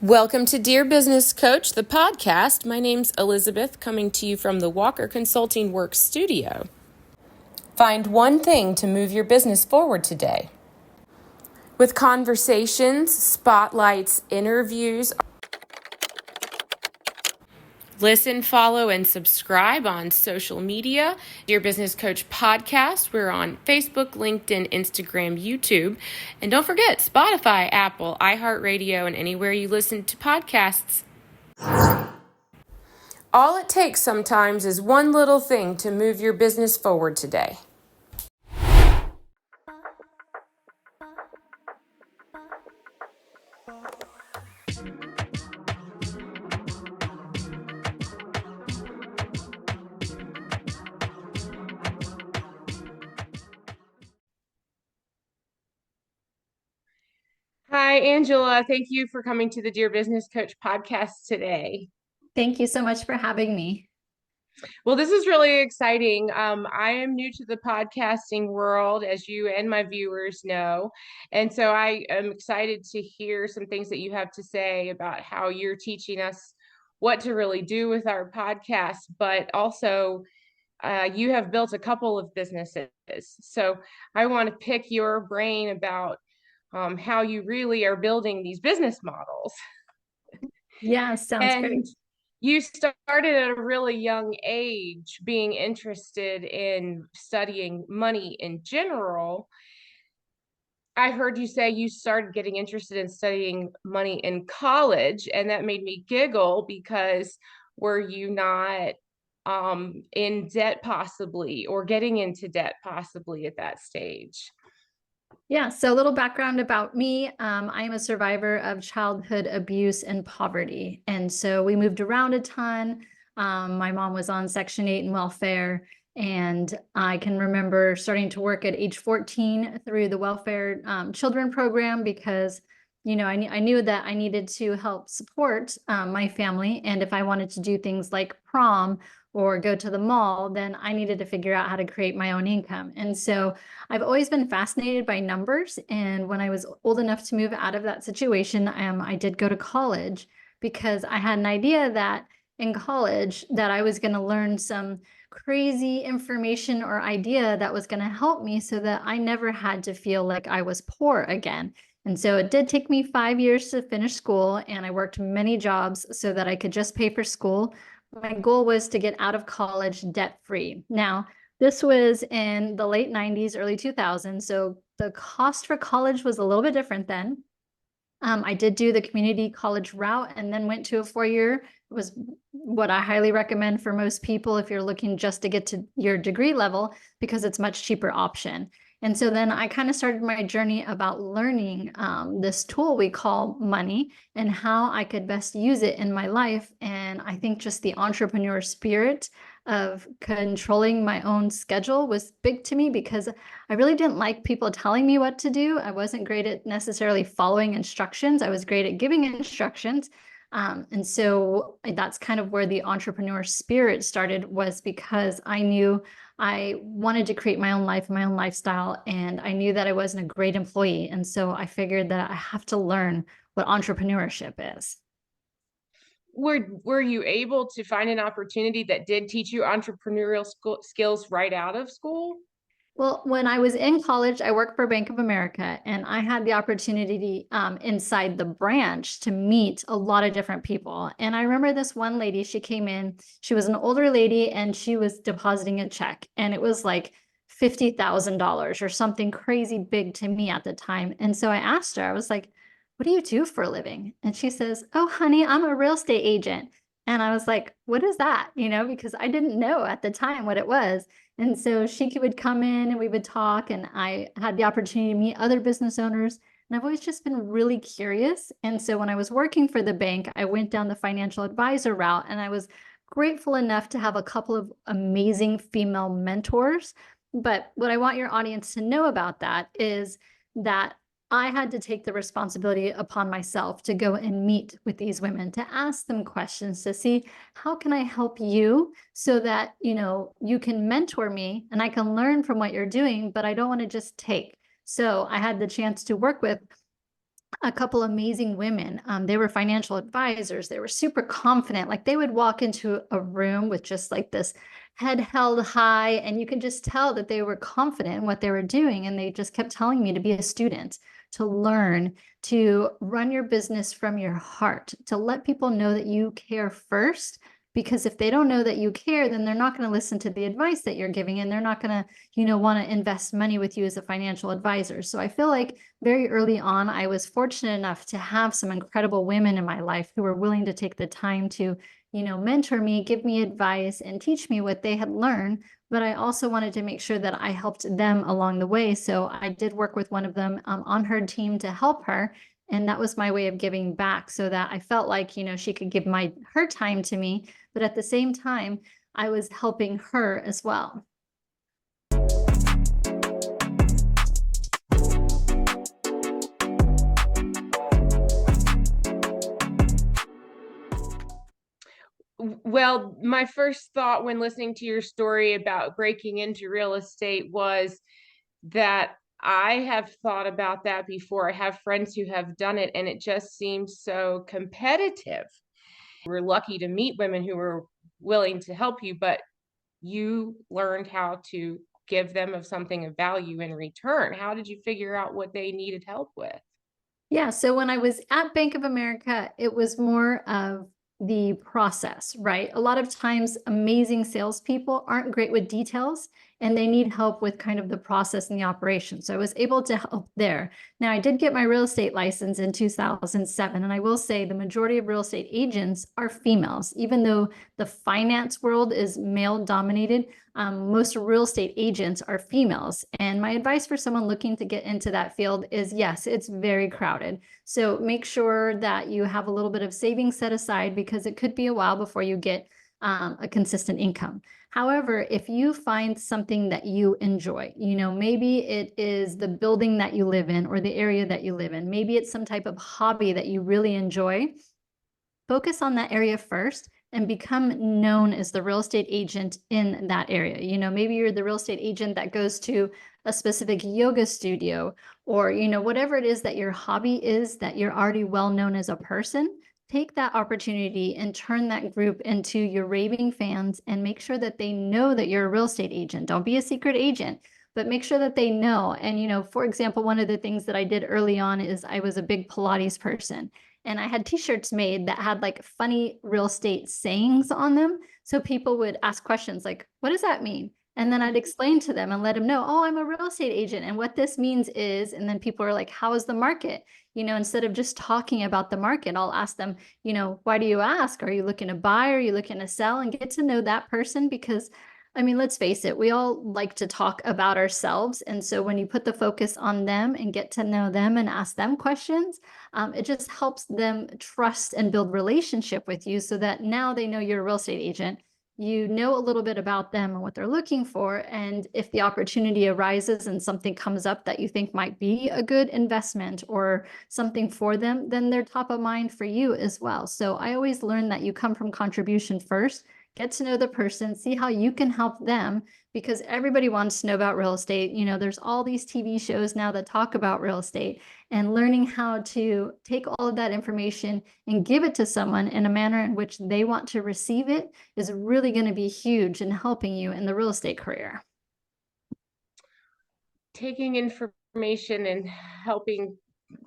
Welcome to Dear Business Coach, the podcast. My name's Elizabeth, coming to you from the Walker Consulting Works studio. Find one thing to move your business forward today. With conversations, spotlights, interviews. Listen, follow, and subscribe on social media. Dear Business Coach Podcast. We're on Facebook, LinkedIn, Instagram, YouTube. And don't forget Spotify, Apple, iHeartRadio, and anywhere you listen to podcasts. All it takes sometimes is one little thing to move your business forward today. Hi, Angela. Thank you for coming to the Dear Business Coach podcast today. Thank you so much for having me. Well, this is really exciting. I am new to the podcasting world, as you and my viewers know. And so I am excited to hear some things that you have to say about how you're teaching us what to really do with our podcast, but also you have built a couple of businesses. So I want to pick your brain about how you really are building these business models. Yeah, sounds great. You started at a really young age being interested in studying money in general. I heard you say you started getting interested in studying money in college, and that made me giggle because were you not in debt possibly, or getting into debt possibly at that stage? Yeah, so a little background about me. I am a survivor of childhood abuse and poverty. And so we moved around a ton. My mom was on Section 8 and welfare. And I can remember starting to work at age 14 through the welfare children program because, I knew that I needed to help support my family. And if I wanted to do things like prom or go to the mall, then I needed to figure out how to create my own income. And so I've always been fascinated by numbers. And when I was old enough to move out of that situation, I did go to college because I had an idea that in college that I was going to learn some crazy information or idea that was going to help me so that I never had to feel like I was poor again. And so it did take me 5 years to finish school, and I worked many jobs so that I could just pay for school. My goal was to get out of college debt-free. Now, this was in the late 90s, early 2000s. So the cost for college was a little bit different then. I did do the community college route and then went to a 4-year. It was what I highly recommend for most people if you're looking just to get to your degree level, because it's a much cheaper option. And so then I kind of started my journey about learning this tool we call money and how I could best use it in my life. And I think just the entrepreneur spirit of controlling my own schedule was big to me because I really didn't like people telling me what to do. I wasn't great at necessarily following instructions. I was great at giving instructions. And so that's kind of where the entrepreneur spirit started, was because I knew I wanted to create my own life, my own lifestyle, and I knew that I wasn't a great employee. And so I figured that I have to learn what entrepreneurship is. Were you able to find an opportunity that did teach you entrepreneurial skills right out of school? Well, when I was in college, I worked for Bank of America, and I had the opportunity inside the branch to meet a lot of different people. And I remember this one lady, she came in, she was an older lady, and she was depositing a check, and it was like $50,000 or something crazy big to me at the time. And so I asked her, I was like, "What do you do for a living?" And she says, "Oh, honey, I'm a real estate agent." And I was like, "What is that?" Because I didn't know at the time what it was. And so she would come in and we would talk, and I had the opportunity to meet other business owners. And I've always just been really curious. And so when I was working for the bank, I went down the financial advisor route, and I was grateful enough to have a couple of amazing female mentors. But what I want your audience to know about that is that I had to take the responsibility upon myself to go and meet with these women, to ask them questions, to see how can I help you so that, you can mentor me and I can learn from what you're doing, but I don't want to just take. So I had the chance to work with a couple amazing women. They were financial advisors. They were super confident. Like they would walk into a room with just like this head held high, and you can just tell that they were confident in what they were doing. And they just kept telling me to be a student, to learn, to run your business from your heart, to let people know that you care first. Because if they don't know that you care, then they're not going to listen to the advice that you're giving, and they're not going to, want to invest money with you as a financial advisor. So I feel like very early on, I was fortunate enough to have some incredible women in my life who were willing to take the time to, mentor me, give me advice, and teach me what they had learned. But I also wanted to make sure that I helped them along the way. So I did work with one of them on her team to help her. And that was my way of giving back, so that I felt like, she could give her time to me, but at the same time, I was helping her as well. Well, my first thought when listening to your story about breaking into real estate was that I have thought about that before. I have friends who have done it, and it just seems so competitive. We're lucky to meet women who were willing to help you, but you learned how to give them of something of value in return. How did you figure out what they needed help with? Yeah, so when I was at Bank of America, it was more of the process, right? A lot of times, amazing salespeople aren't great with details, and they need help with kind of the process and the operation. So I was able to help there. Now, I did get my real estate license in 2007, and I will say the majority of real estate agents are females, even though the finance world is male dominated. Most real estate agents are females. And my advice for someone looking to get into that field is, yes, it's very crowded. So make sure that you have a little bit of savings set aside, because it could be a while before you get a consistent income. However, if you find something that you enjoy, maybe it is the building that you live in or the area that you live in, maybe it's some type of hobby that you really enjoy, focus on that area first and become known as the real estate agent in that area. Maybe you're the real estate agent that goes to a specific yoga studio, or, whatever it is that your hobby is, that you're already well known as a person. Take that opportunity and turn that group into your raving fans, and make sure that they know that you're a real estate agent. Don't be a secret agent, but make sure that they know. And, for example, one of the things that I did early on is I was a big Pilates person. And I had t-shirts made that had like funny real estate sayings on them. So people would ask questions like, what does that mean? And then I'd explain to them and let them know, oh, I'm a real estate agent. And what this means is, and then people are like, how is the market? Instead of just talking about the market, I'll ask them, why do you ask? Are you looking to buy? Are you looking to sell? And get to know that person, because let's face it, we all like to talk about ourselves. And so when you put the focus on them and get to know them and ask them questions, it just helps them trust and build relationship with you, so that now they know you're a real estate agent. You know a little bit about them and what they're looking for. And if the opportunity arises and something comes up that you think might be a good investment or something for them, then they're top of mind for you as well. So I always learn that you come from contribution first. Get to know the person, see how you can help them, because everybody wants to know about real estate. There's all these TV shows now that talk about real estate, and learning how to take all of that information and give it to someone in a manner in which they want to receive it is really going to be huge in helping you in the real estate career. Taking information and helping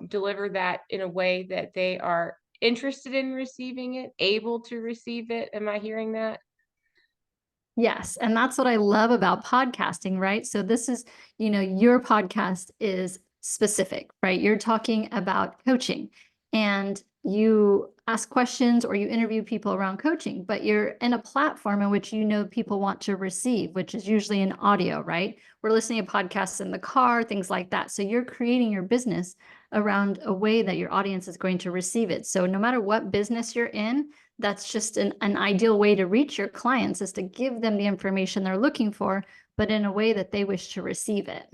deliver that in a way that they are interested in receiving it, able to receive it. Am I hearing that? Yes. And that's what I love about podcasting, right? So this is, your podcast is specific, right? You're talking about coaching, and you ask questions or you interview people around coaching, but you're in a platform in which people want to receive, which is usually in audio, right? We're listening to podcasts in the car, things like that. So you're creating your business around a way that your audience is going to receive it. So no matter what business you're in, that's just an ideal way to reach your clients, is to give them the information they're looking for, but in a way that they wish to receive it.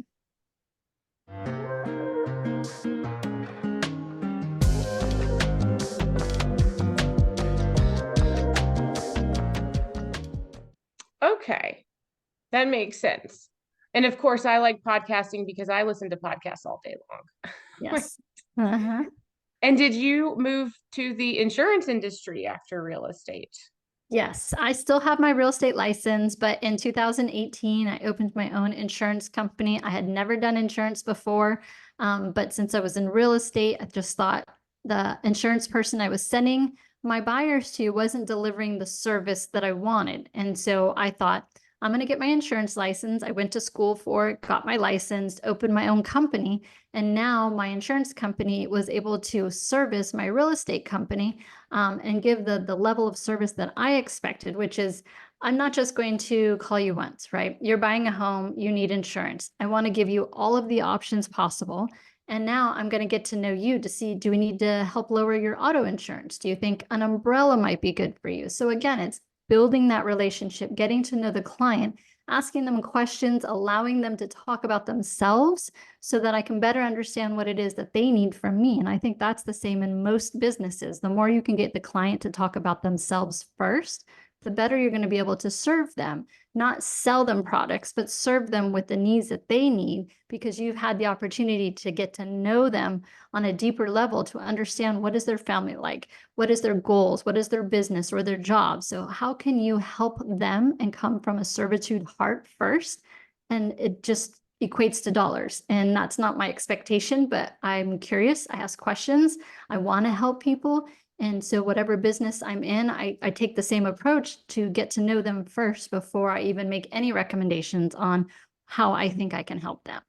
Okay, that makes sense. And of course, I like podcasting because I listen to podcasts all day long. Yes. Uh-huh. And did you move to the insurance industry after real estate? Yes, I still have my real estate license, but in 2018, I opened my own insurance company. I had never done insurance before, but since I was in real estate, I just thought the insurance person I was sending my buyers to wasn't delivering the service that I wanted. And so I thought, I'm going to get my insurance license. I went to school for it, got my license, opened my own company. And now my insurance company was able to service my real estate company, and give the level of service that I expected, which is I'm not just going to call you once, right? You're buying a home, you need insurance. I want to give you all of the options possible. And now I'm going to get to know you to see, do we need to help lower your auto insurance? Do you think an umbrella might be good for you? So again, it's building that relationship, getting to know the client, asking them questions, allowing them to talk about themselves so that I can better understand what it is that they need from me. And I think that's the same in most businesses. The more you can get the client to talk about themselves first, the better you're going to be able to serve them, not sell them products, but serve them with the needs that they need, because you've had the opportunity to get to know them on a deeper level, to understand what is their family like, what is their goals, what is their business or their job. So how can you help them and come from a servitude heart first? And it just equates to dollars. And that's not my expectation, but I'm curious. I ask questions. I want to help people. And so whatever business I'm in, I take the same approach to get to know them first before I even make any recommendations on how I think I can help them.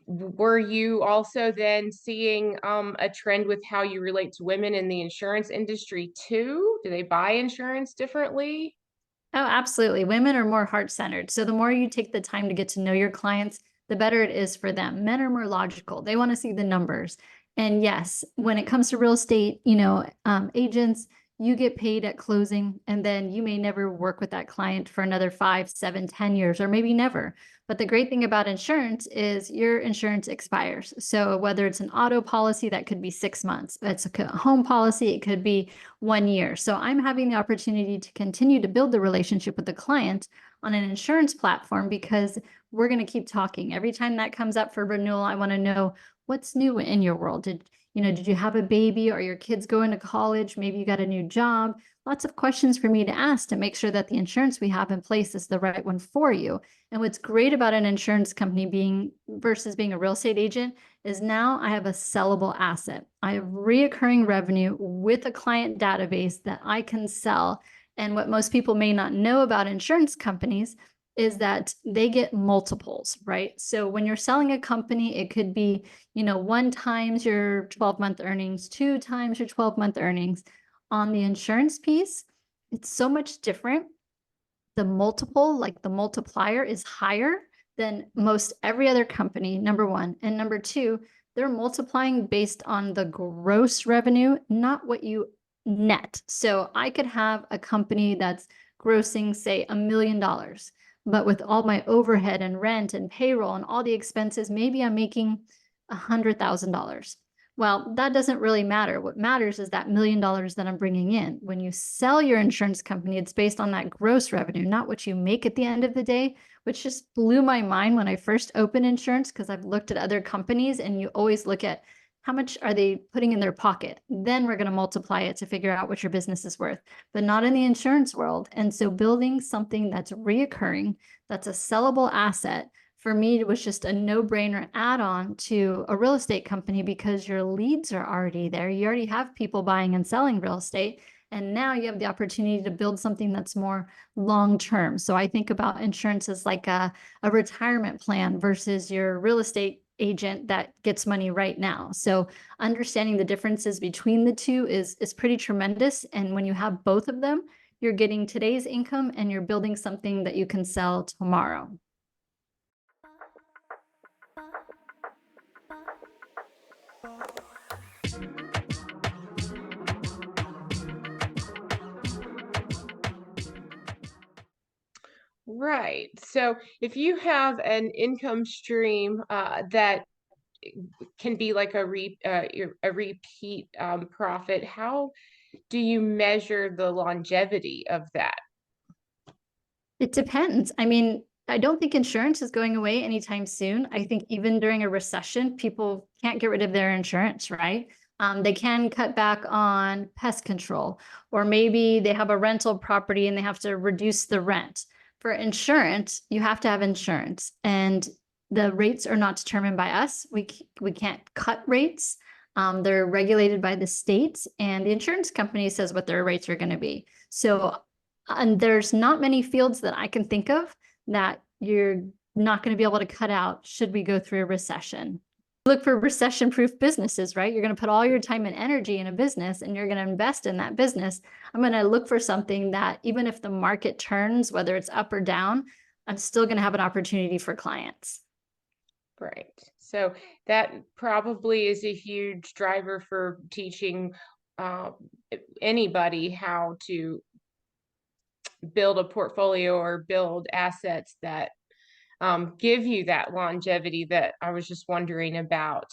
Were you also then seeing a trend with how you relate to women in the insurance industry too? Do they buy insurance differently? Oh, absolutely. Women are more heart-centered. So the more you take the time to get to know your clients, the better it is for them. Men are more logical. They want to see the numbers. And yes, when it comes to real estate, agents, you get paid at closing, and then you may never work with that client for another 5, 7, 10 years, or maybe never. But the great thing about insurance is your insurance expires. So whether it's an auto policy, that could be 6 months. It's a home policy, it could be 1 year. So I'm having the opportunity to continue to build the relationship with the client on an insurance platform, because we're going to keep talking. Every time that comes up for renewal, I want to know what's new in your world. Did you have a baby? Are your kids going to college? Maybe you got a new job. Lots of questions for me to ask to make sure that the insurance we have in place is the right one for you. And what's great about an insurance company versus being a real estate agent is now I have a sellable asset. I have reoccurring revenue with a client database that I can sell. And what most people may not know about insurance companies is that they get multiples, right? So when you're selling a company, it could be, 1 times your 12-month earnings, 2 times your 12-month earnings. On the insurance piece, it's so much different. The multiple, like the multiplier, is higher than most every other company, number one. And number two, they're multiplying based on the gross revenue, not what you net. So I could have a company that's grossing, say, $1 million, but with all my overhead and rent and payroll and all the expenses, maybe I'm making $100,000. Well, that doesn't really matter. What matters is that $1 million that I'm bringing in. When you sell your insurance company, it's based on that gross revenue, not what you make at the end of the day, which just blew my mind when I first opened insurance, because I've looked at other companies and you always look at how much are they putting in their pocket. Then we're going to multiply it to figure out what your business is worth, but not in the insurance world. And so building something that's reoccurring, that's a sellable asset, for me, it was just a no-brainer add-on to a real estate company, because your leads are already there. You already have people buying and selling real estate. And now you have the opportunity to build something that's more long-term. So I think about insurance as like a retirement plan versus your real estate agent that gets money right now. So understanding the differences between the two is pretty tremendous. And when you have both of them, you're getting today's income and you're building something that you can sell tomorrow. Right. So if you have an income stream that can be like a repeat profit, how do you measure the longevity of that? It depends. I mean, I don't think insurance is going away anytime soon. I think even during a recession, people can't get rid of their insurance, right? They can cut back on pest control, or maybe they have a rental property and they have to reduce the rent. For insurance, you have to have insurance, and the rates are not determined by us. We can't cut rates. They're regulated by the state, and the insurance company says what their rates are going to be. So, and there's not many fields that I can think of that you're not going to be able to cut out should we go through a recession. Look for recession-proof businesses, right? You're going to put all your time and energy in a business and you're going to invest in that business. I'm going to look for something that even if the market turns, whether it's up or down, I'm still going to have an opportunity for clients. Right. So that probably is a huge driver for teaching anybody how to build a portfolio or build assets that give you that longevity that I was just wondering about,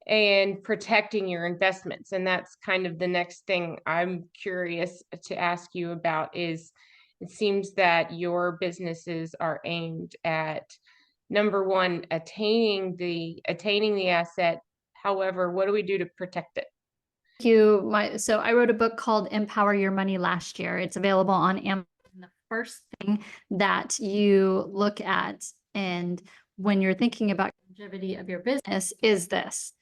and protecting your investments. And that's kind of the next thing I'm curious to ask you about is, it seems that your businesses are aimed at, number one, attaining the asset. However, what do we do to protect it? So I wrote a book called Empower Your Money last year. It's available on Amazon. The first thing that you look at, and when you're thinking about longevity of your business, is this.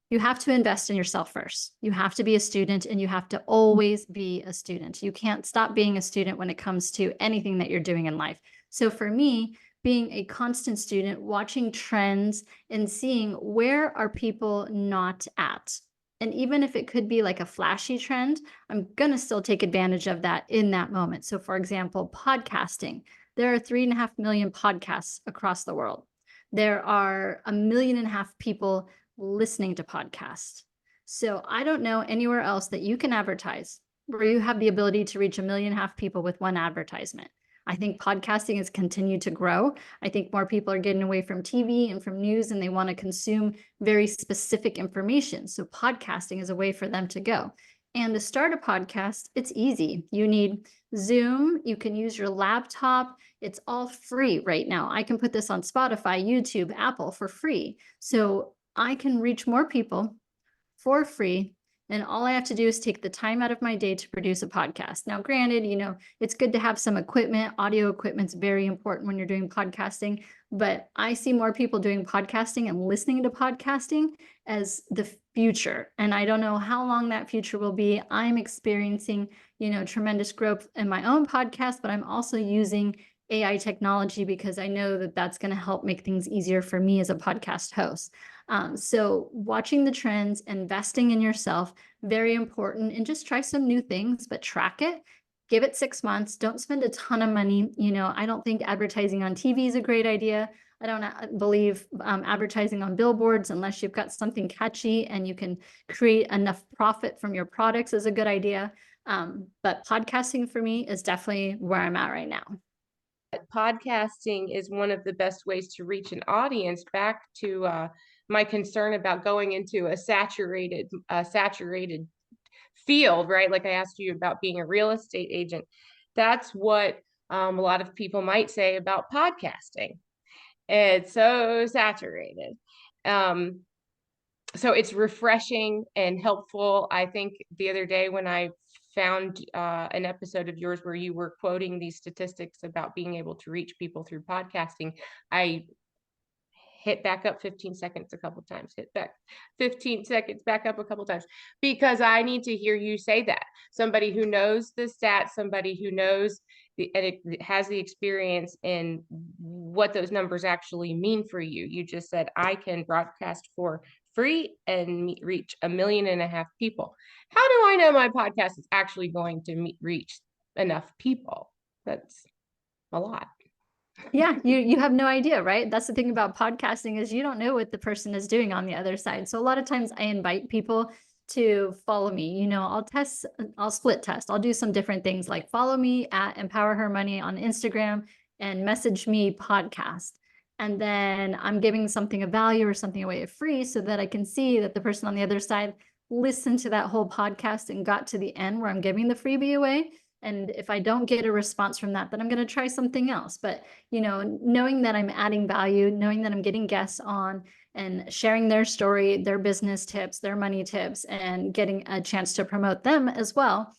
You have to invest in yourself first. You have to be a student, and you have to always be a student. You can't stop being a student when it comes to anything that you're doing in life. So for me, being a constant student, watching trends and seeing where are people not at. And even if it could be like a flashy trend, I'm going to still take advantage of that in that moment. So for example, podcasting. There are 3.5 million podcasts across the world. There are 1.5 million people listening to podcasts. So I don't know anywhere else that you can advertise where you have the ability to reach 1.5 million people with one advertisement. I think podcasting has continued to grow. I think more people are getting away from TV and from news, and they want to consume very specific information. So podcasting is a way for them to go. And to start a podcast, it's easy. You need Zoom. You can use your laptop. It's all free right now. I can put this on Spotify, YouTube, Apple for free. So I can reach more people for free. And all I have to do is take the time out of my day to produce a podcast. Now, granted, it's good to have some equipment. Audio equipment's very important when you're doing podcasting, but I see more people doing podcasting and listening to podcasting as the future. And I don't know how long that future will be. I'm experiencing, tremendous growth in my own podcast, but I'm also using AI technology because I know that that's going to help make things easier for me as a podcast host. So watching the trends, investing in yourself, very important, and just try some new things, but track it. Give it 6 months. Don't spend a ton of money. I don't think advertising on TV is a great idea. I don't believe advertising on billboards unless you've got something catchy and you can create enough profit from your products is a good idea. But podcasting for me is definitely where I'm at right now. Podcasting is one of the best ways to reach an audience. Back to my concern about going into a saturated field, right? Like I asked you about being a real estate agent. That's what a lot of people might say about podcasting. It's so saturated. So it's refreshing and helpful. I think the other day when I found an episode of yours where you were quoting these statistics about being able to reach people through podcasting, I hit back up 15 seconds a couple times, hit back 15 seconds, back up a couple times, because I need to hear you say that. Somebody who knows the stats, somebody who knows and it has the experience in what those numbers actually mean for you. You just said, I can broadcast for free and reach 1.5 million people. How do I know my podcast is actually going to reach enough people? That's a lot. Yeah, you have no idea, right? That's the thing about podcasting is you don't know what the person is doing on the other side. So a lot of times I invite people to follow me. I'll split test. I'll do some different things like follow me at EmpowerHERmoney on Instagram and message me podcast. And then I'm giving something of value or something away for free so that I can see that the person on the other side listened to that whole podcast and got to the end where I'm giving the freebie away. And if I don't get a response from that, then I'm going to try something else. But, knowing that I'm adding value, knowing that I'm getting guests on, and sharing their story, their business tips, their money tips, and getting a chance to promote them as well.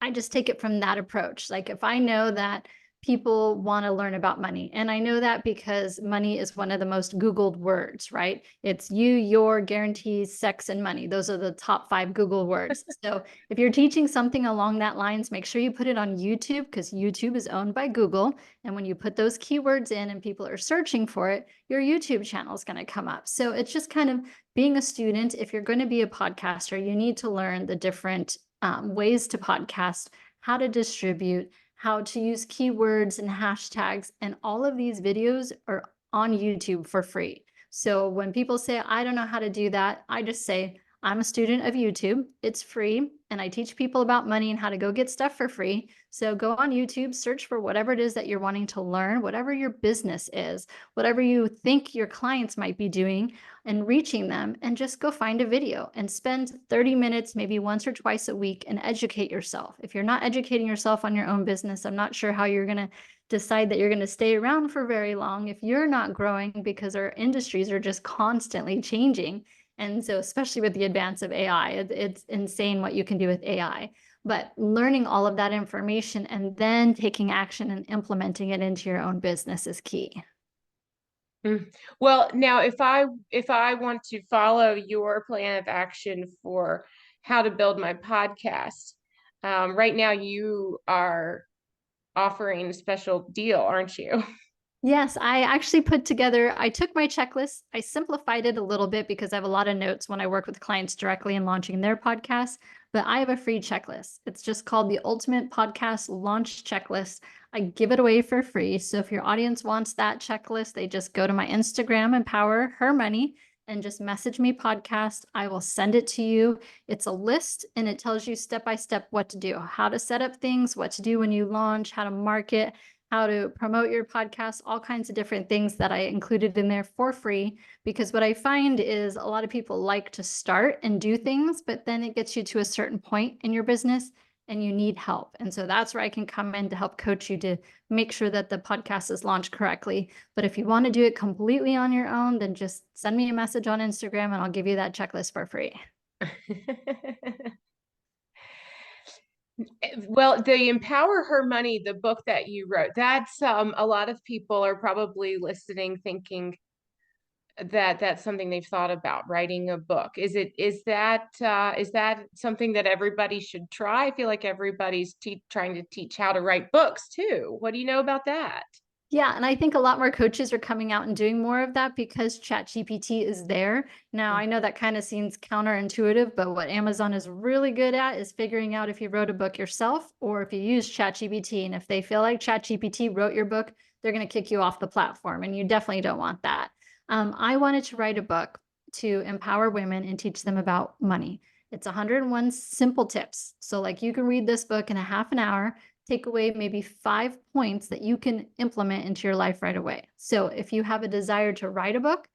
I just take it from that approach. Like if I know that people want to learn about money, and I know that because money is one of the most Googled words, right? It's you, your, guarantees, sex, and money. Those are the top 5 Google words. So if you're teaching something along that lines, make sure you put it on YouTube because YouTube is owned by Google. And when you put those keywords in and people are searching for it, your YouTube channel is going to come up. So it's just kind of being a student. If you're going to be a podcaster, you need to learn the different ways to podcast, how to distribute, how to use keywords and hashtags. And all of these videos are on YouTube for free. So when people say, I don't know how to do that, I just say, I'm a student of YouTube. It's free. And I teach people about money and how to go get stuff for free. So go on YouTube, search for whatever it is that you're wanting to learn, whatever your business is, whatever you think your clients might be doing and reaching them, and just go find a video and spend 30 minutes, maybe once or twice a week, and educate yourself. If you're not educating yourself on your own business, I'm not sure how you're going to decide that you're going to stay around for very long if you're not growing, because our industries are just constantly changing. And so, especially with the advance of AI, it's insane what you can do with AI. But learning all of that information and then taking action and implementing it into your own business is key. Well, now if I want to follow your plan of action for how to build my podcast, right now you are offering a special deal, aren't you? Yes, I actually I took my checklist, I simplified it a little bit because I have a lot of notes when I work with clients directly in launching their podcast, but I have a free checklist. It's just called the Ultimate Podcast Launch Checklist. I give it away for free. So if your audience wants that checklist, they just go to my Instagram, EmpowerHERmoney, and just message me podcast. I will send it to you. It's a list and it tells you step by step what to do, how to set up things, what to do when you launch, how to market, how to promote your podcast, all kinds of different things that I included in there for free. Because what I find is a lot of people like to start and do things, but then it gets you to a certain point in your business and you need help. And so that's where I can come in to help coach you to make sure that the podcast is launched correctly. But if you want to do it completely on your own, then just send me a message on Instagram and I'll give you that checklist for free. Well, the Empower Her Money, the book that you wrote, that's a lot of people are probably listening thinking that that's something they've thought about, writing a book. Is that something that everybody should try? I feel like everybody's trying to teach how to write books too. What do you know about that? Yeah, and I think a lot more coaches are coming out and doing more of that because ChatGPT is there. Now, I know that kind of seems counterintuitive, but what Amazon is really good at is figuring out if you wrote a book yourself or if you use ChatGPT. And if they feel like ChatGPT wrote your book, they're going to kick you off the platform. And you definitely don't want that. I wanted to write a book to empower women and teach them about money. It's 101 simple tips. So, like, you can read this book in a half an hour, take away maybe 5 points that you can implement into your life right away. So if you have a desire to write a book,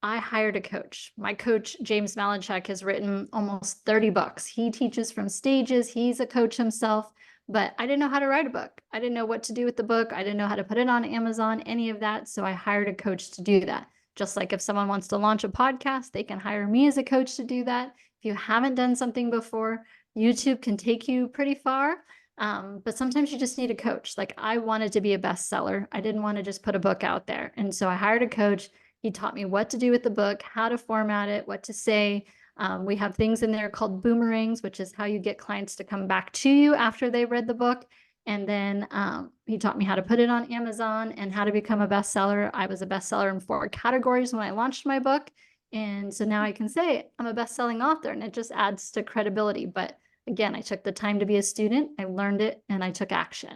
I hired a coach. My coach, James Malinchak, has written almost 30 books. He teaches from stages. He's a coach himself, but I didn't know how to write a book. I didn't know what to do with the book. I didn't know how to put it on Amazon, any of that. So I hired a coach to do that. Just like if someone wants to launch a podcast, they can hire me as a coach to do that. If you haven't done something before, YouTube can take you pretty far. But sometimes you just need a coach. Like, I wanted to be a bestseller. I didn't want to just put a book out there. And so I hired a coach. He taught me what to do with the book, how to format it, what to say. We have things in there called boomerangs, which is how you get clients to come back to you after they read the book. And then he taught me how to put it on Amazon and how to become a bestseller. I was a bestseller in 4 categories when I launched my book. And so now I can say I'm a best-selling author, and it just adds to credibility. But again, I took the time to be a student, I learned it, and I took action.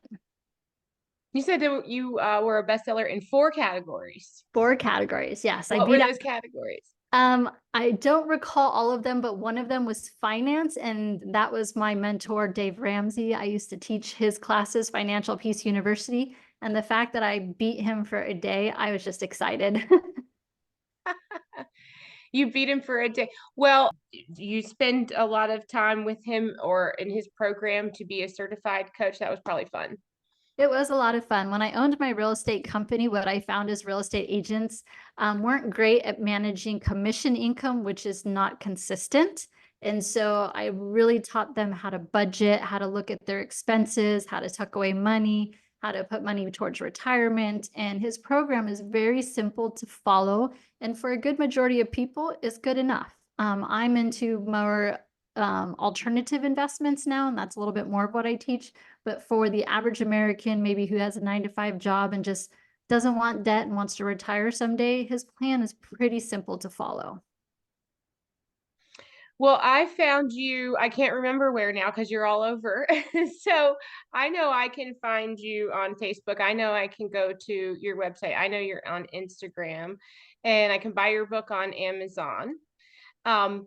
You said that you were a bestseller in 4 categories. 4 categories, yes. What were those categories? I don't recall all of them, but one of them was finance, and that was my mentor, Dave Ramsey. I used to teach his classes, Financial Peace University, and the fact that I beat him for a day, I was just excited. You beat him for a day. Well, you spend a lot of time with him or in his program to be a certified coach. That was probably fun. It was a lot of fun. When I owned my real estate company, what I found is real estate agents weren't great at managing commission income, which is not consistent. And so I really taught them how to budget, how to look at their expenses, how to tuck away money, how to put money towards retirement. And his program is very simple to follow. And for a good majority of people, it's good enough. I'm into more alternative investments now, and that's a little bit more of what I teach. But for the average American, maybe who has a 9-to-5 job and just doesn't want debt and wants to retire someday, his plan is pretty simple to follow. Well, I found you, I can't remember where now because you're all over. So I know I can find you on Facebook. I know I can go to your website. I know you're on Instagram, and I can buy your book on Amazon. Um,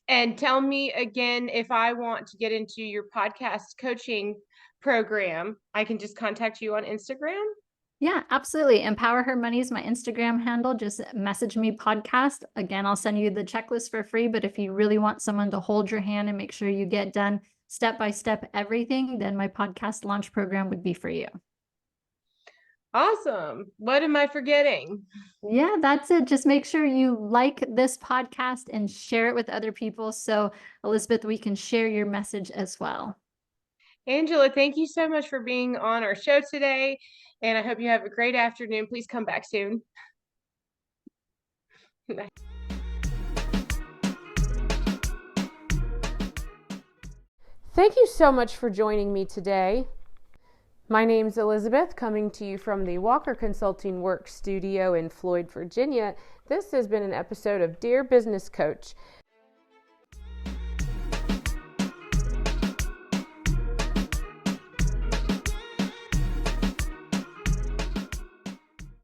and tell me again, if I want to get into your podcast coaching program, I can just contact you on Instagram. Yeah, absolutely. EmpowerHERmoney is my Instagram handle. Just message me podcast. Again, I'll send you the checklist for free. But if you really want someone to hold your hand and make sure you get done step by step everything, then my podcast launch program would be for you. Awesome. What am I forgetting? Yeah, that's it. Just make sure you like this podcast and share it with other people. So, Elizabeth, we can share your message as well. Angela, thank you so much for being on our show today. And I hope you have a great afternoon. Please come back soon. Bye. Thank you so much for joining me today. My name's Elizabeth, coming to you from the Walker Consulting Work Studio in Floyd, Virginia. This has been an episode of Dear Business Coach.